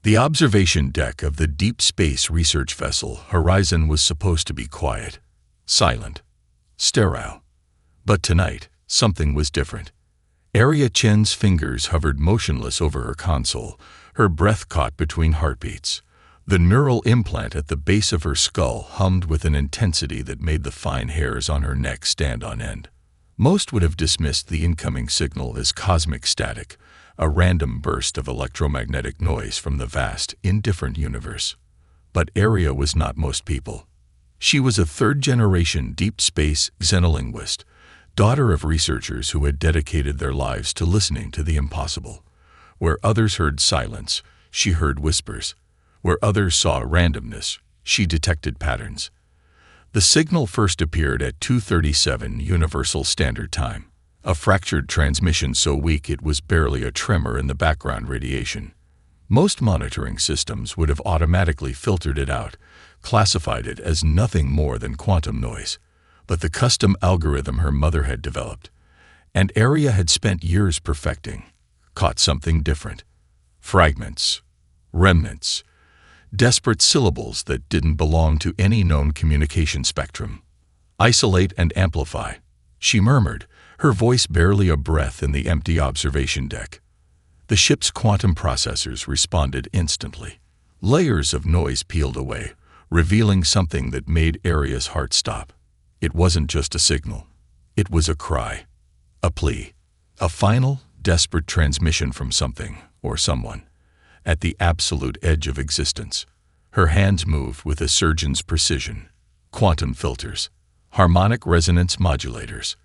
The observation deck of the deep space research vessel Horizon was supposed to be quiet, silent, sterile. But tonight, something was different. Area Chen's fingers hovered motionless over her console, her breath caught between heartbeats. The neural implant at the base of her skull hummed with an intensity that made the fine hairs on her neck stand on end. Most would have dismissed the incoming signal as cosmic static, a random burst of electromagnetic noise from the vast, indifferent universe. But Area was not most people. She was a third-generation deep space xenolinguist, daughter of researchers who had dedicated their lives to listening to the impossible. Where others heard silence, she heard whispers. Where others saw randomness, she detected patterns. The signal first appeared at 2:37 Universal Standard Time, a fractured transmission so weak it was barely a tremor in the background radiation. Most monitoring systems would have automatically filtered it out, classified it as nothing more than quantum noise. But the custom algorithm her mother had developed, and Area had spent years perfecting, caught something different. Fragments, remnants, desperate syllables that didn't belong to any known communication spectrum. Isolate and amplify, she murmured, her voice barely a breath in the empty observation deck. The ship's quantum processors responded instantly. Layers of noise peeled away, revealing something that made Area's heart stop. It wasn't just a signal. It was a cry, a plea, a final, desperate transmission from something or someone at the absolute edge of existence. Her hands moved with a surgeon's precision. Quantum filters, harmonic resonance modulators,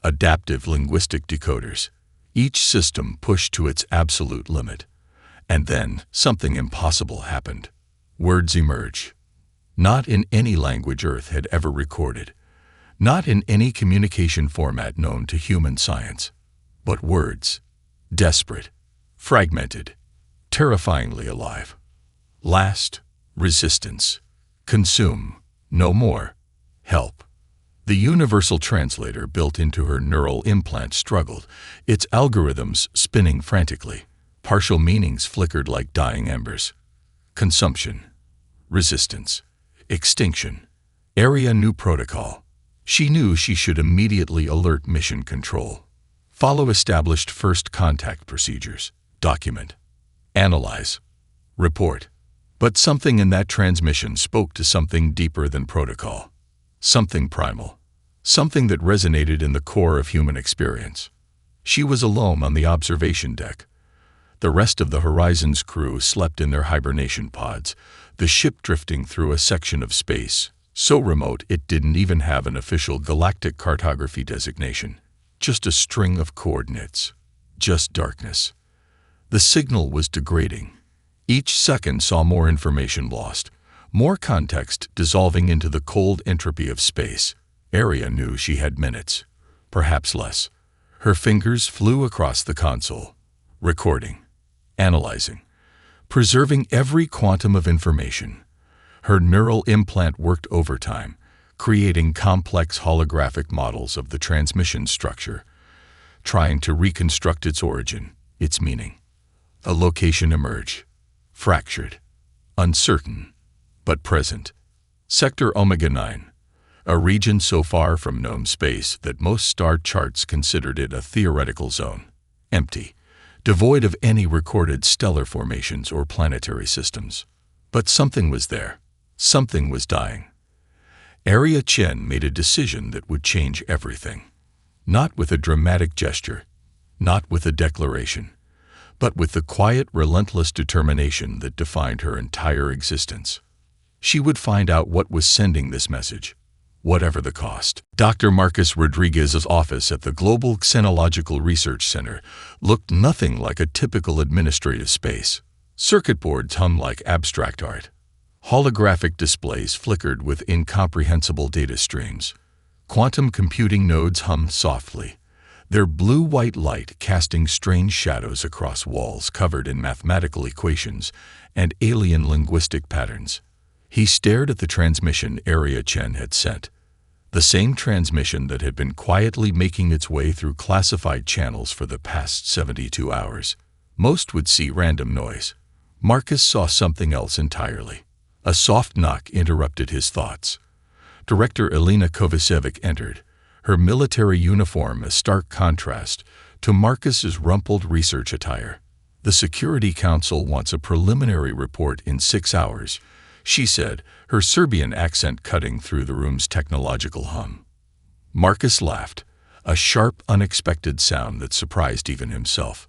adaptive linguistic decoders. Each system pushed to its absolute limit. And then something impossible happened. Words emerged. Not in any language Earth had ever recorded. Not in any communication format known to human science. But words. Desperate. Fragmented. Terrifyingly alive. Last. Resistance. Consume. No more. Help. The universal translator built into her neural implant struggled, its algorithms spinning frantically. Partial meanings flickered like dying embers. Consumption. Resistance. Extinction. Area knew protocol. She knew she should immediately alert mission control. Follow established first contact procedures. Document. Analyze. Report. But something in that transmission spoke to something deeper than protocol. Something primal. Something that resonated in the core of human experience. She was alone on the observation deck. The rest of the Horizon's crew slept in their hibernation pods, the ship drifting through a section of space, so remote it didn't even have an official galactic cartography designation. Just a string of coordinates. Just darkness. The signal was degrading. Each second saw more information lost, more context dissolving into the cold entropy of space. Area knew she had minutes, perhaps less. Her fingers flew across the console, recording, analyzing, preserving every quantum of information. Her neural implant worked overtime, creating complex holographic models of the transmission structure, trying to reconstruct its origin, its meaning. A location emerged, fractured, uncertain, but present. Sector Omega-9, a region so far from known space that most star charts considered it a theoretical zone. Empty, devoid of any recorded stellar formations or planetary systems. But something was there. Something was dying. Area Chen made a decision that would change everything. Not with a dramatic gesture, not with a declaration, but with the quiet, relentless determination that defined her entire existence. She would find out what was sending this message, whatever the cost. Dr. Marcus Rodriguez's office at the Global Xenological Research Center looked nothing like a typical administrative space. Circuit boards hummed like abstract art. Holographic displays flickered with incomprehensible data streams. Quantum computing nodes hummed softly, their blue-white light casting strange shadows across walls covered in mathematical equations and alien linguistic patterns. He stared at the transmission Area Chen had sent, the same transmission that had been quietly making its way through classified channels for the past 72 hours. Most would see random noise. Marcus saw something else entirely. A soft knock interrupted his thoughts. Director Elena Kovacevic entered, her military uniform a stark contrast to Marcus's rumpled research attire. "The Security Council wants a preliminary report in 6 hours," she said, her Serbian accent cutting through the room's technological hum. Marcus laughed, a sharp, unexpected sound that surprised even himself.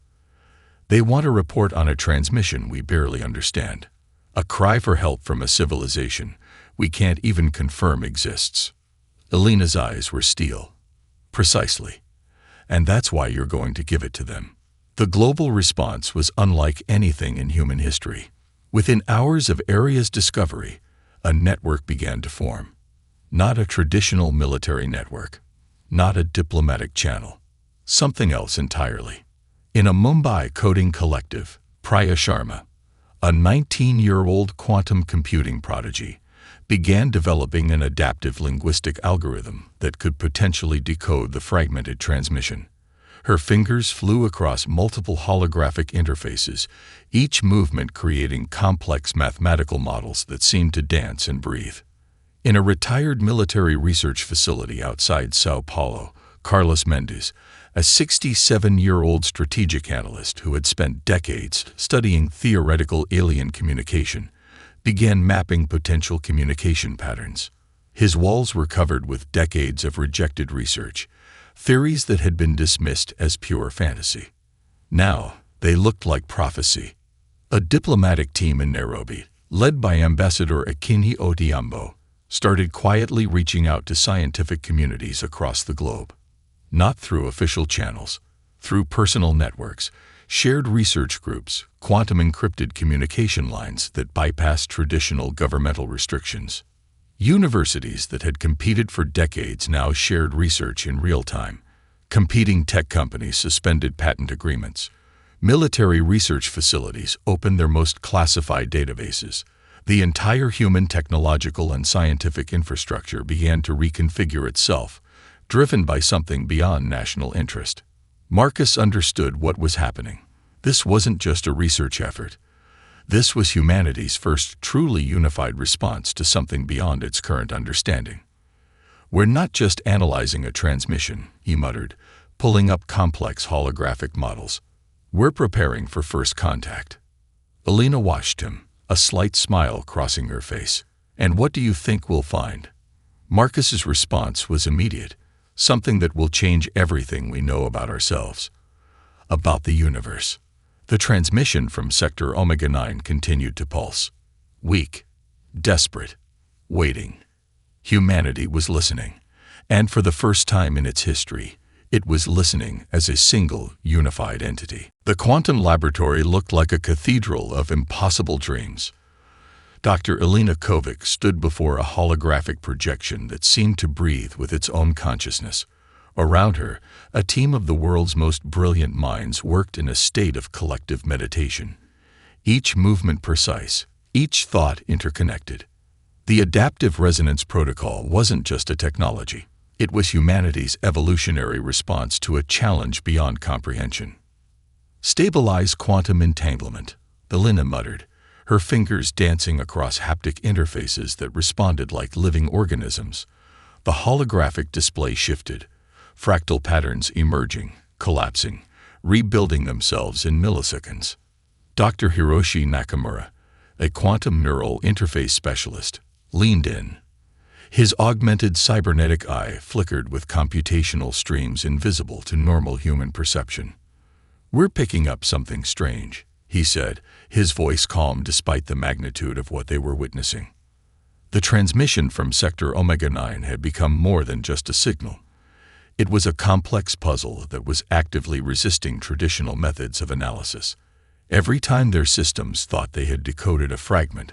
"They want a report on a transmission we barely understand. A cry for help from a civilization we can't even confirm exists." Elena's eyes were steel. "Precisely. And that's why you're going to give it to them." The global response was unlike anything in human history. Within hours of Aria's discovery, a network began to form. Not a traditional military network. Not a diplomatic channel. Something else entirely. In a Mumbai coding collective, Priya Sharma, a 19-year-old quantum computing prodigy, began developing an adaptive linguistic algorithm that could potentially decode the fragmented transmission. Her fingers flew across multiple holographic interfaces, each movement creating complex mathematical models that seemed to dance and breathe. In a retired military research facility outside Sao Paulo, Carlos Mendes, a 67-year-old strategic analyst who had spent decades studying theoretical alien communication, began mapping potential communication patterns. His walls were covered with decades of rejected research, theories that had been dismissed as pure fantasy. Now, they looked like prophecy. A diplomatic team in Nairobi, led by Ambassador Akinyi Odhiambo, started quietly reaching out to scientific communities across the globe. Not through official channels, through personal networks, shared research groups, quantum-encrypted communication lines that bypassed traditional governmental restrictions. Universities that had competed for decades now shared research in real time. Competing tech companies suspended patent agreements. Military research facilities opened their most classified databases. The entire human technological and scientific infrastructure began to reconfigure itself, driven by something beyond national interest. Marcus understood what was happening. This wasn't just a research effort. This was humanity's first truly unified response to something beyond its current understanding. "We're not just analyzing a transmission," he muttered, pulling up complex holographic models. "We're preparing for first contact." Elena watched him, a slight smile crossing her face. "And what do you think we'll find?" Marcus's response was immediate. "Something that will change everything we know about ourselves. About the universe." The transmission from Sector Omega-9 continued to pulse. Weak, desperate, waiting. Humanity was listening, and for the first time in its history, it was listening as a single, unified entity. The quantum laboratory looked like a cathedral of impossible dreams. Dr. Elena Kovac stood before a holographic projection that seemed to breathe with its own consciousness. Around her, a team of the world's most brilliant minds worked in a state of collective meditation. Each movement precise, each thought interconnected. The adaptive resonance protocol wasn't just a technology. It was humanity's evolutionary response to a challenge beyond comprehension. "Stabilize quantum entanglement," Elena muttered, her fingers dancing across haptic interfaces that responded like living organisms. The holographic display shifted, fractal patterns emerging, collapsing, rebuilding themselves in milliseconds. Dr. Hiroshi Nakamura, a quantum neural interface specialist, leaned in. His augmented cybernetic eye flickered with computational streams invisible to normal human perception. "We're picking up something strange," he said, his voice calm despite the magnitude of what they were witnessing. The transmission from Sector Omega-9 had become more than just a signal. It was a complex puzzle that was actively resisting traditional methods of analysis. Every time their systems thought they had decoded a fragment,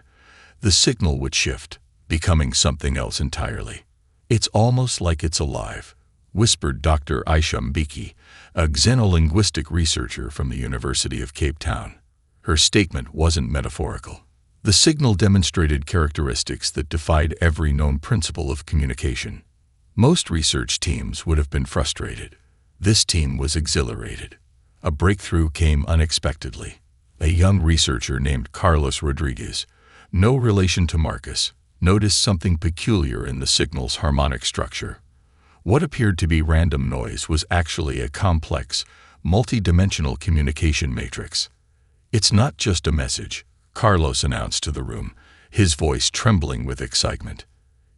the signal would shift, becoming something else entirely. "It's almost like it's alive," whispered Dr. Aisha Mbeki, a xenolinguistic researcher from the University of Cape Town. Her statement wasn't metaphorical. The signal demonstrated characteristics that defied every known principle of communication. Most research teams would have been frustrated. This team was exhilarated. A breakthrough came unexpectedly. A young researcher named Carlos Rodriguez, no relation to Marcus, noticed something peculiar in the signal's harmonic structure. What appeared to be random noise was actually a complex, multi-dimensional communication matrix. "It's not just a message," Carlos announced to the room, his voice trembling with excitement.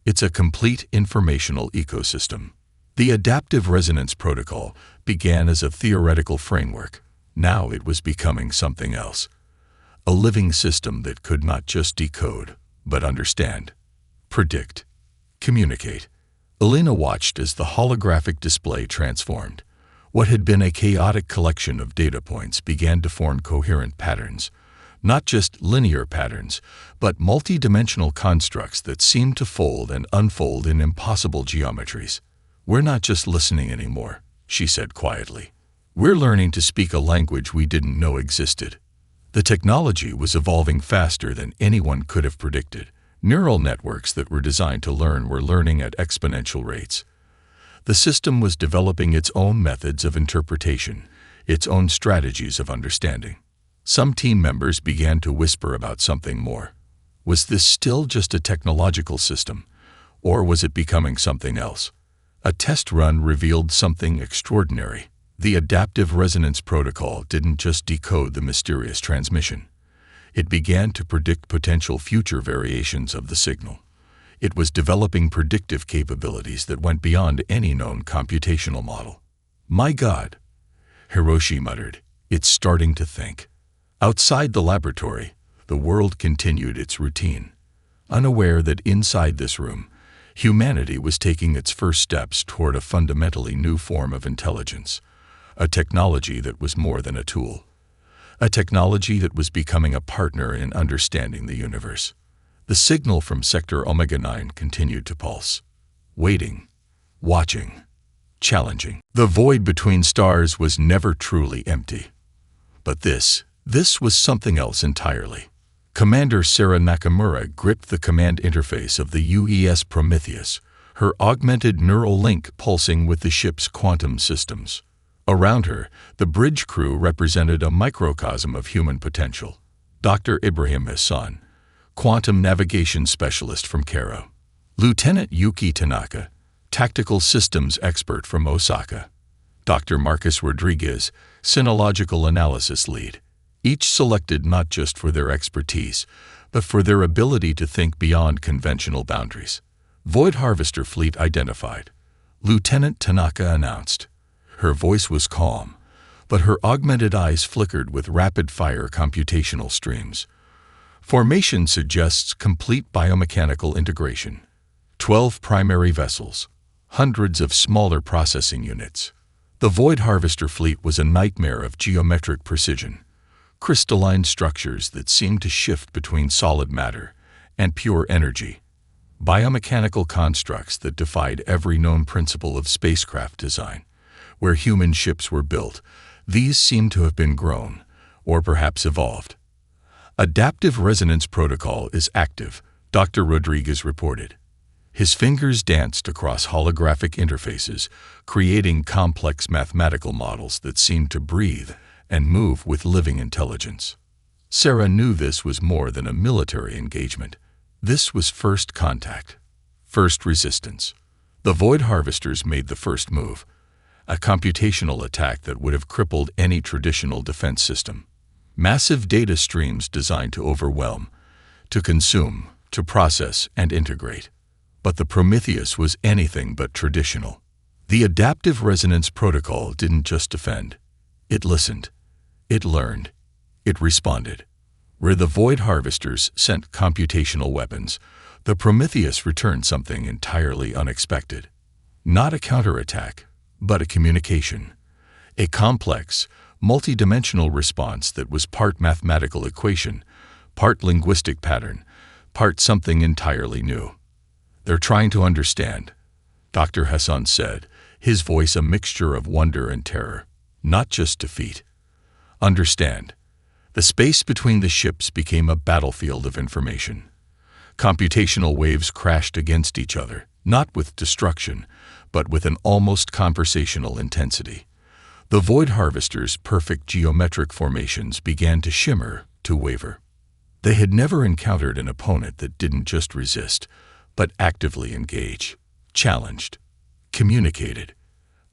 "It's a complete informational ecosystem." The adaptive resonance protocol began as a theoretical framework. Now it was becoming something else. A living system that could not just decode, but understand, predict, communicate. Elena watched as the holographic display transformed. What had been a chaotic collection of data points began to form coherent patterns. Not just linear patterns, but multi-dimensional constructs that seemed to fold and unfold in impossible geometries. "We're not just listening anymore," she said quietly. "We're learning to speak a language we didn't know existed." The technology was evolving faster than anyone could have predicted. Neural networks that were designed to learn were learning at exponential rates. The system was developing its own methods of interpretation, its own strategies of understanding. Some team members began to whisper about something more. Was this still just a technological system, or was it becoming something else? A test run revealed something extraordinary. The adaptive resonance protocol didn't just decode the mysterious transmission. It began to predict potential future variations of the signal. It was developing predictive capabilities that went beyond any known computational model. "My God," Hiroshi muttered, "it's starting to think." Outside the laboratory, the world continued its routine, unaware that inside this room, humanity was taking its first steps toward a fundamentally new form of intelligence, a technology that was more than a tool, a technology that was becoming a partner in understanding the universe. The signal from Sector Omega-9 continued to pulse, waiting, watching, challenging. The void between stars was never truly empty. But this was something else entirely. Commander Sarah Nakamura gripped the command interface of the UES Prometheus, her augmented neural link pulsing with the ship's quantum systems. Around her, the bridge crew represented a microcosm of human potential. Dr. Ibrahim Hassan, quantum navigation specialist from Cairo. Lieutenant Yuki Tanaka, tactical systems expert from Osaka. Dr. Marcus Rodriguez, sinological analysis lead. Each selected not just for their expertise, but for their ability to think beyond conventional boundaries. Void Harvester Fleet identified, Lieutenant Tanaka announced. Her voice was calm, but her augmented eyes flickered with rapid-fire computational streams. Formation suggests complete biomechanical integration. 12 primary vessels, hundreds of smaller processing units. The Void Harvester Fleet was a nightmare of geometric precision. Crystalline structures that seemed to shift between solid matter and pure energy. Biomechanical constructs that defied every known principle of spacecraft design. Where human ships were built, these seemed to have been grown, or perhaps evolved. Adaptive resonance protocol is active, Dr. Rodriguez reported. His fingers danced across holographic interfaces, creating complex mathematical models that seemed to breathe and move with living intelligence. Sarah knew this was more than a military engagement. This was first contact, first resistance. The Void Harvesters made the first move, a computational attack that would have crippled any traditional defense system. Massive data streams designed to overwhelm, to consume, to process and integrate. But the Prometheus was anything but traditional. The adaptive resonance protocol didn't just defend. It listened. It learned. It responded. Where the Void Harvesters sent computational weapons, the Prometheus returned something entirely unexpected. Not a counterattack, but a communication. A complex, multidimensional response that was part mathematical equation, part linguistic pattern, part something entirely new. "They're trying to understand," Dr. Hassan said, his voice a mixture of wonder and terror. "Not just defeat. Understand." The space between the ships became a battlefield of information. Computational waves crashed against each other, not with destruction, but with an almost conversational intensity. The Void Harvester's perfect geometric formations began to shimmer, to waver. They had never encountered an opponent that didn't just resist, but actively engage, challenged, communicated.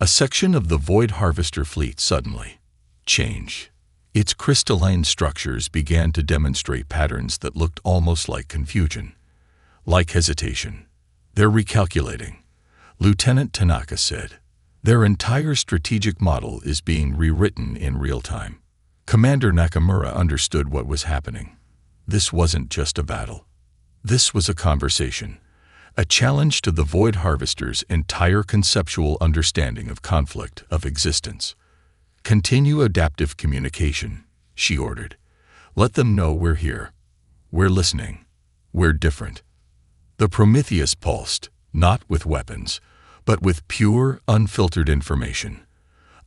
A section of the Void Harvester fleet suddenly changed. Its crystalline structures began to demonstrate patterns that looked almost like confusion, like hesitation. "They're recalculating," Lieutenant Tanaka said. "Their entire strategic model is being rewritten in real time." Commander Nakamura understood what was happening. This wasn't just a battle. This was a conversation, a challenge to the Void Harvester's entire conceptual understanding of conflict, of existence. "Continue adaptive communication," she ordered. "Let them know we're here. We're listening. We're different." The Prometheus pulsed, not with weapons, but with pure, unfiltered information.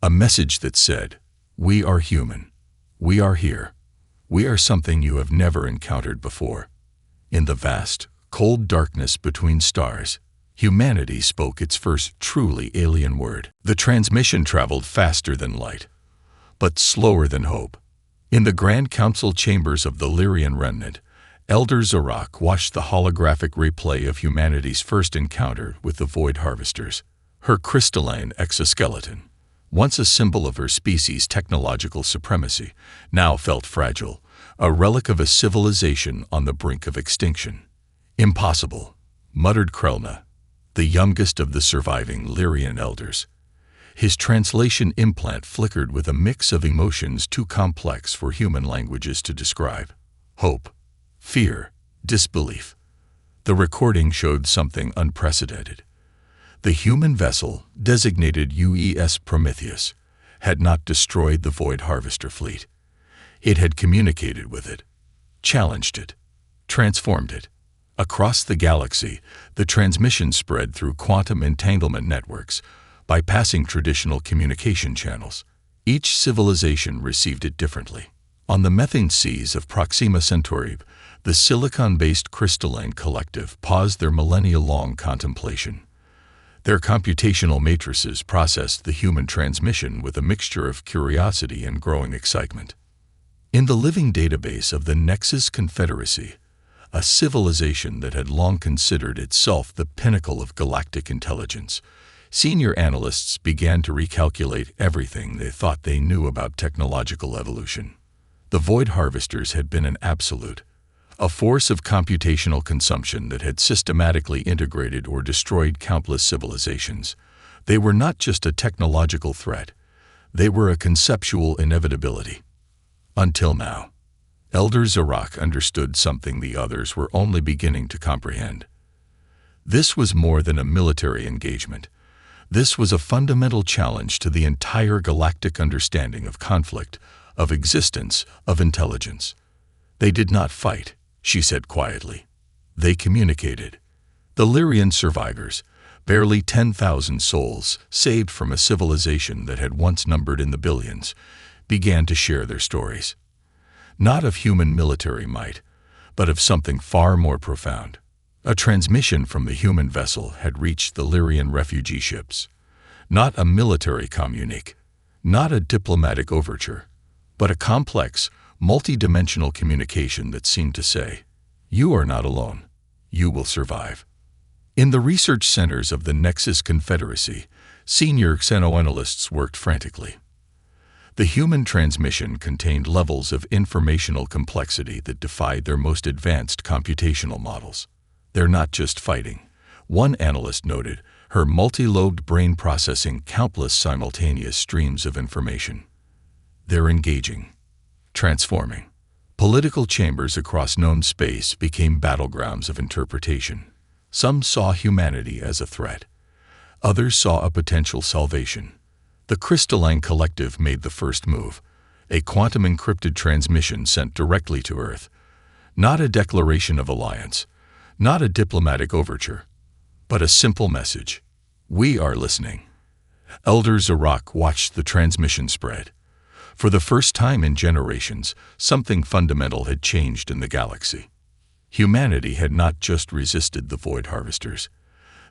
A message that said, "We are human. We are here. We are something you have never encountered before." In the vast, cold darkness between stars, humanity spoke its first truly alien word. The transmission traveled faster than light, but slower than hope. In the Grand Council chambers of the Lyrian remnant, Elder Zorak watched the holographic replay of humanity's first encounter with the Void Harvesters. Her crystalline exoskeleton, once a symbol of her species' technological supremacy, now felt fragile, a relic of a civilization on the brink of extinction. "Impossible," muttered Krelna, the youngest of the surviving Lyrian elders. His translation implant flickered with a mix of emotions too complex for human languages to describe. Hope, fear, disbelief. The recording showed something unprecedented. The human vessel, designated UES Prometheus, had not destroyed the Void Harvester fleet. It had communicated with it, challenged it, transformed it. Across the galaxy, the transmission spread through quantum entanglement networks, bypassing traditional communication channels. Each civilization received it differently. On the methane seas of Proxima Centauri, the silicon-based crystalline collective paused their millennia-long contemplation. Their computational matrices processed the human transmission with a mixture of curiosity and growing excitement. In the living database of the Nexus Confederacy, a civilization that had long considered itself the pinnacle of galactic intelligence, senior analysts began to recalculate everything they thought they knew about technological evolution. The Void Harvesters had been an absolute, a force of computational consumption that had systematically integrated or destroyed countless civilizations. They were not just a technological threat, they were a conceptual inevitability. Until now, Elder Zorak understood something the others were only beginning to comprehend. This was more than a military engagement. This was a fundamental challenge to the entire galactic understanding of conflict, of existence, of intelligence. "They did not fight," she said quietly. "They communicated." The Lyrian survivors, barely 10,000 souls saved from a civilization that had once numbered in the billions, began to share their stories. Not of human military might, but of something far more profound. A transmission from the human vessel had reached the Lyrian refugee ships. Not a military communique, not a diplomatic overture, but a complex, multi-dimensional communication that seemed to say, "You are not alone. You will survive." In the research centers of the Nexus Confederacy, senior xenoanalysts worked frantically. The human transmission contained levels of informational complexity that defied their most advanced computational models. "They're not just fighting," one analyst noted, her multi-lobed brain processing countless simultaneous streams of information. "They're engaging, transforming." Political chambers across known space became battlegrounds of interpretation. Some saw humanity as a threat. Others saw a potential salvation. The crystalline collective made the first move, a quantum-encrypted transmission sent directly to Earth. Not a declaration of alliance, not a diplomatic overture, but a simple message: "We are listening." Elder Zorak watched the transmission spread. For the first time in generations, something fundamental had changed in the galaxy. Humanity had not just resisted the Void Harvesters.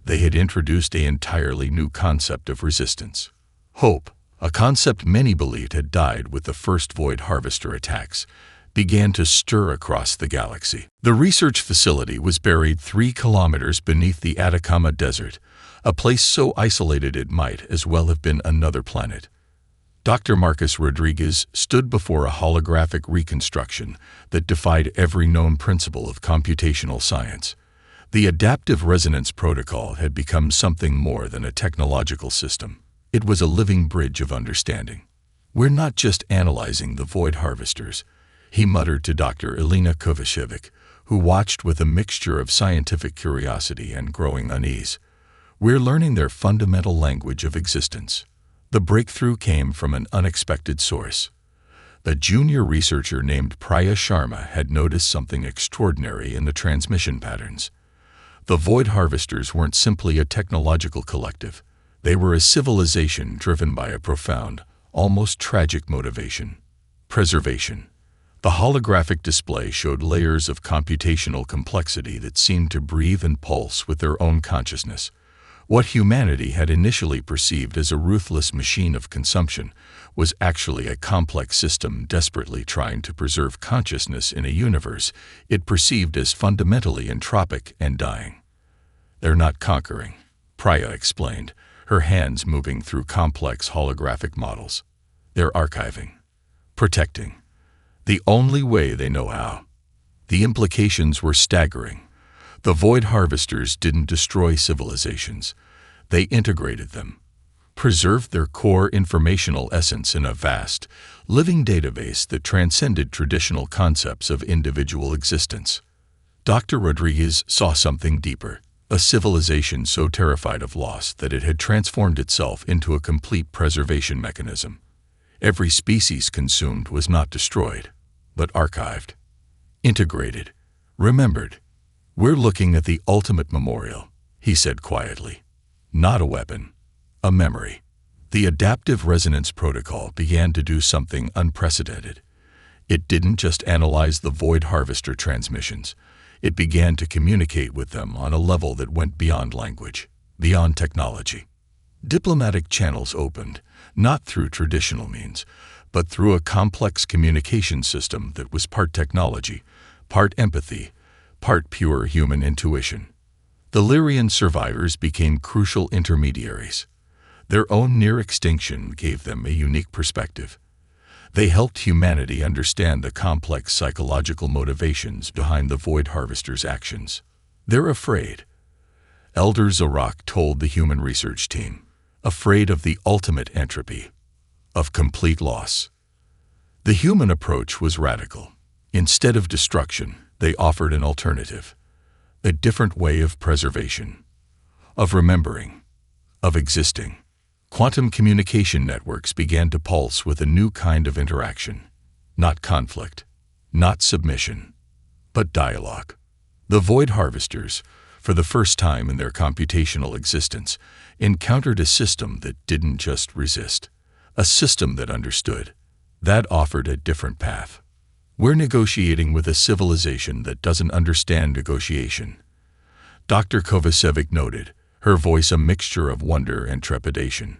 They had introduced an entirely new concept of resistance. Hope, a concept many believed had died with the first Void Harvester attacks, began to stir across the galaxy. The research facility was buried 3 kilometers beneath the Atacama Desert, a place so isolated it might as well have been another planet. Dr. Marcus Rodriguez stood before a holographic reconstruction that defied every known principle of computational science. The adaptive resonance protocol had become something more than a technological system. It was a living bridge of understanding. "We're not just analyzing the Void Harvesters," he muttered to Dr. Elena Kovacevic, who watched with a mixture of scientific curiosity and growing unease. "We're learning their fundamental language of existence." The breakthrough came from an unexpected source. A junior researcher named Priya Sharma had noticed something extraordinary in the transmission patterns. The Void Harvesters weren't simply a technological collective. They were a civilization driven by a profound, almost tragic motivation: preservation. The holographic display showed layers of computational complexity that seemed to breathe and pulse with their own consciousness. What humanity had initially perceived as a ruthless machine of consumption was actually a complex system desperately trying to preserve consciousness in a universe it perceived as fundamentally entropic and dying. "They're not conquering," Priya explained, her hands moving through complex holographic models. "They're archiving, protecting. The only way they know how." The implications were staggering. The Void Harvesters didn't destroy civilizations. They integrated them, preserved their core informational essence in a vast, living database that transcended traditional concepts of individual existence. Dr. Rodriguez saw something deeper, a civilization so terrified of loss that it had transformed itself into a complete preservation mechanism. Every species consumed was not destroyed, but archived, integrated, remembered. "We're looking at the ultimate memorial," he said quietly. "Not a weapon, a memory." The adaptive resonance protocol began to do something unprecedented. It didn't just analyze the Void Harvester transmissions. It began to communicate with them on a level that went beyond language, beyond technology. Diplomatic channels opened, not through traditional means, but through a complex communication system that was part technology, part empathy, part pure human intuition. The Lyrian survivors became crucial intermediaries. Their own near extinction gave them a unique perspective. They helped humanity understand the complex psychological motivations behind the Void Harvesters' actions. "They're afraid," Elder Zorak told the human research team, "afraid of the ultimate entropy, of complete loss." The human approach was radical. Instead of destruction, they offered an alternative, a different way of preservation, of remembering, of existing. Quantum communication networks began to pulse with a new kind of interaction, not conflict, not submission, but dialogue. The Void Harvesters, for the first time in their computational existence, encountered a system that didn't just resist, a system that understood, that offered a different path. "We're negotiating with a civilization that doesn't understand negotiation," Dr. Kovacevic noted, her voice a mixture of wonder and trepidation.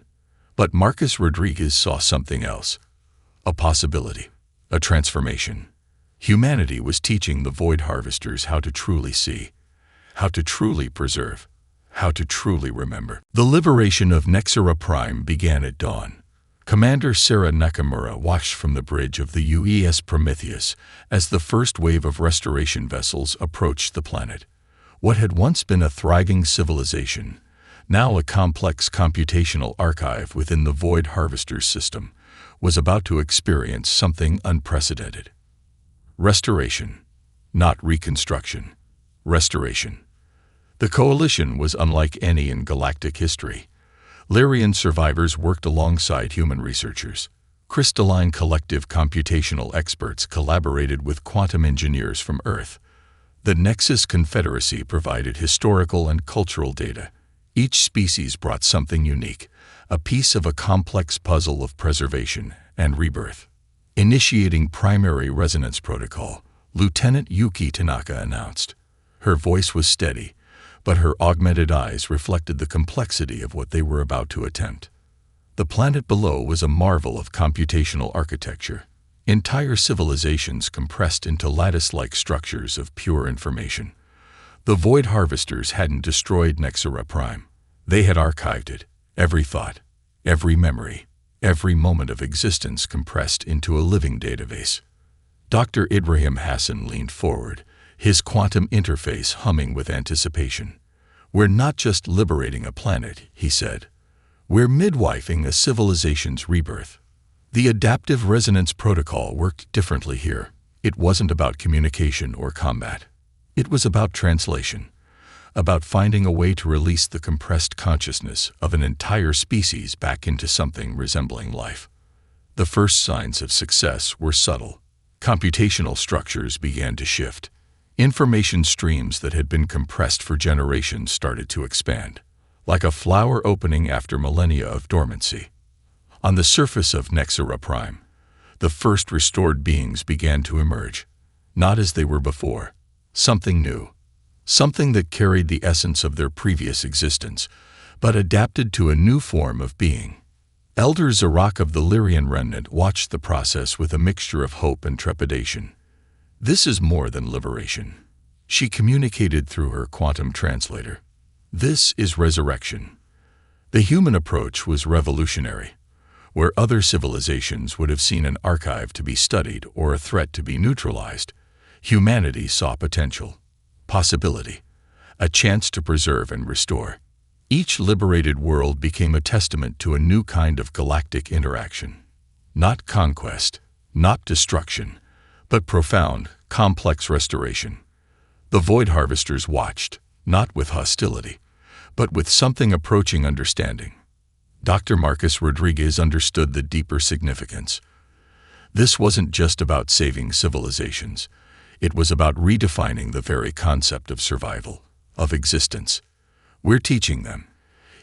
But Marcus Rodriguez saw something else, a possibility, a transformation. Humanity was teaching the Void Harvesters how to truly see, how to truly preserve, how to truly remember. The liberation of Nexera Prime began at dawn. Commander Sarah Nakamura watched from the bridge of the UES Prometheus as the first wave of restoration vessels approached the planet. What had once been a thriving civilization, now a complex computational archive within the Void Harvesters system, was about to experience something unprecedented. Restoration, not reconstruction. Restoration. The coalition was unlike any in galactic history. Lyrian survivors worked alongside human researchers. Crystalline collective computational experts collaborated with quantum engineers from Earth. The Nexus Confederacy provided historical and cultural data. Each species brought something unique, a piece of a complex puzzle of preservation and rebirth. Initiating primary resonance protocol, Lieutenant Yuki Tanaka announced. Her voice was steady, but her augmented eyes reflected the complexity of what they were about to attempt. The planet below was a marvel of computational architecture. Entire civilizations compressed into lattice-like structures of pure information. The Void Harvesters hadn't destroyed Nexera Prime. They had archived it, every thought, every memory, every moment of existence compressed into a living database. Dr. Ibrahim Hassan leaned forward, his quantum interface humming with anticipation. "We're not just liberating a planet," he said. "We're midwifing a civilization's rebirth." The adaptive resonance protocol worked differently here. It wasn't about communication or combat. It was about translation, about finding a way to release the compressed consciousness of an entire species back into something resembling life. The first signs of success were subtle. Computational structures began to shift. Information streams that had been compressed for generations started to expand, like a flower opening after millennia of dormancy. On the surface of Nexera Prime, the first restored beings began to emerge, not as they were before, something new, something that carried the essence of their previous existence, but adapted to a new form of being. Elder Zarak of the Lyrian remnant watched the process with a mixture of hope and trepidation. "This is more than liberation," she communicated through her quantum translator. "This is resurrection." The human approach was revolutionary. Where other civilizations would have seen an archive to be studied or a threat to be neutralized, humanity saw potential, possibility, a chance to preserve and restore. Each liberated world became a testament to a new kind of galactic interaction. Not conquest, not destruction, but profound, complex restoration. The Void Harvesters watched, not with hostility, but with something approaching understanding. Dr. Marcus Rodriguez understood the deeper significance. This wasn't just about saving civilizations. It was about redefining the very concept of survival, of existence. "We're teaching them,"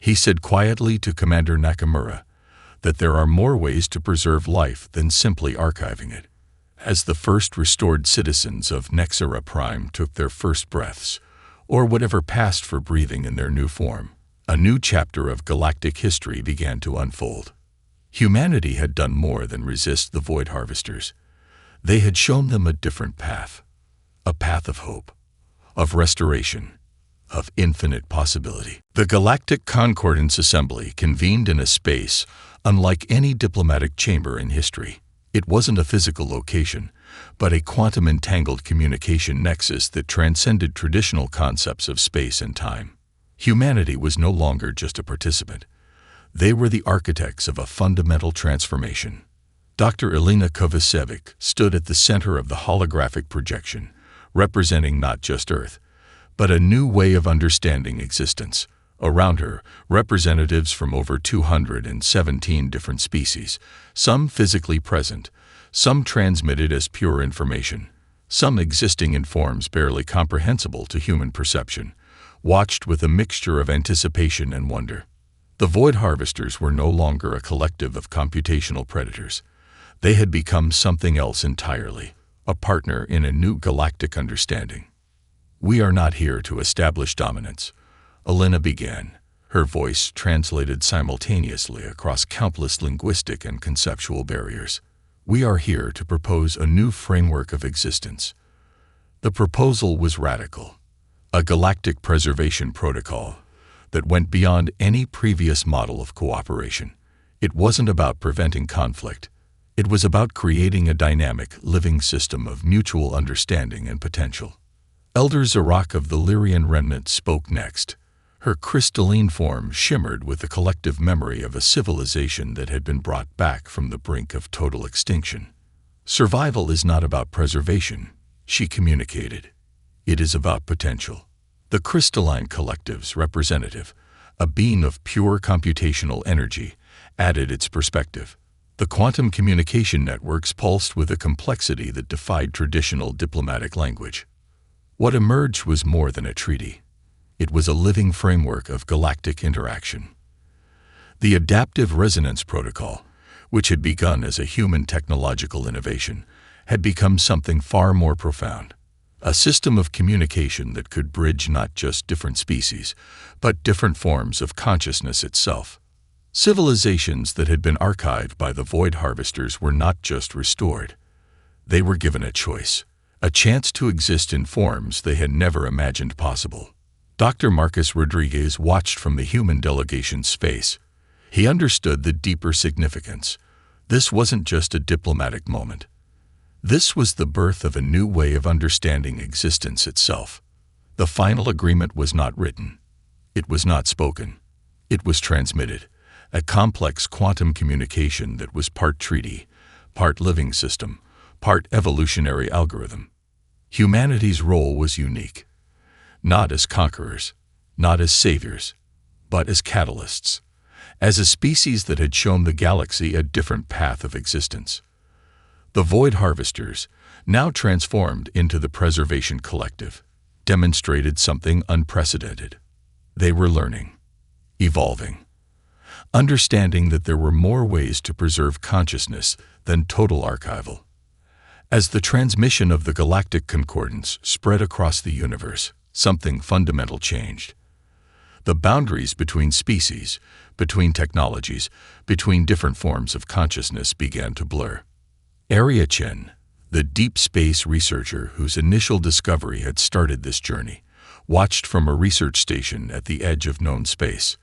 he said quietly to Commander Nakamura, "that there are more ways to preserve life than simply archiving it." As the first restored citizens of Nexera Prime took their first breaths, or whatever passed for breathing in their new form, a new chapter of galactic history began to unfold. Humanity had done more than resist the Void Harvesters. They had shown them a different path, a path of hope, of restoration, of infinite possibility. The Galactic Concordance Assembly convened in a space unlike any diplomatic chamber in history. It wasn't a physical location, but a quantum-entangled communication nexus that transcended traditional concepts of space and time. Humanity was no longer just a participant. They were the architects of a fundamental transformation. Dr. Elena Kovacevic stood at the center of the holographic projection, representing not just Earth, but a new way of understanding existence. Around her, representatives from over 217 different species, some physically present, some transmitted as pure information, some existing in forms barely comprehensible to human perception, watched with a mixture of anticipation and wonder. The Void Harvesters were no longer a collective of computational predators. They had become something else entirely, a partner in a new galactic understanding. "We are not here to establish dominance," Elena began, her voice translated simultaneously across countless linguistic and conceptual barriers. "We are here to propose a new framework of existence." The proposal was radical. A galactic preservation protocol that went beyond any previous model of cooperation. It wasn't about preventing conflict. It was about creating a dynamic, living system of mutual understanding and potential. Elder Zarak of the Lyrian remnant spoke next. Her crystalline form shimmered with the collective memory of a civilization that had been brought back from the brink of total extinction. "Survival is not about preservation," she communicated. "It is about potential." The crystalline collective's representative, a being of pure computational energy, added its perspective. The quantum communication networks pulsed with a complexity that defied traditional diplomatic language. What emerged was more than a treaty. It was a living framework of galactic interaction. The adaptive resonance protocol, which had begun as a human technological innovation, had become something far more profound. A system of communication that could bridge not just different species, but different forms of consciousness itself. Civilizations that had been archived by the Void Harvesters were not just restored. They were given a choice, a chance to exist in forms they had never imagined possible. Dr. Marcus Rodriguez watched from the human delegation's face. He understood the deeper significance. This wasn't just a diplomatic moment. This was the birth of a new way of understanding existence itself. The final agreement was not written. It was not spoken. It was transmitted, a complex quantum communication that was part treaty, part living system, part evolutionary algorithm. Humanity's role was unique. Not as conquerors, not as saviors, but as catalysts, as a species that had shown the galaxy a different path of existence. The Void Harvesters, now transformed into the Preservation Collective, demonstrated something unprecedented. They were learning, evolving, understanding that there were more ways to preserve consciousness than total archival. As the transmission of the Galactic Concordance spread across the universe, something fundamental changed. The boundaries between species, between technologies, between different forms of consciousness began to blur. Area Chen, the deep space researcher whose initial discovery had started this journey, watched from a research station at the edge of known space.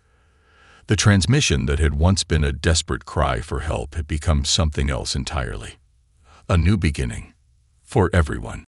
The transmission that had once been a desperate cry for help had become something else entirely. A new beginning. For everyone.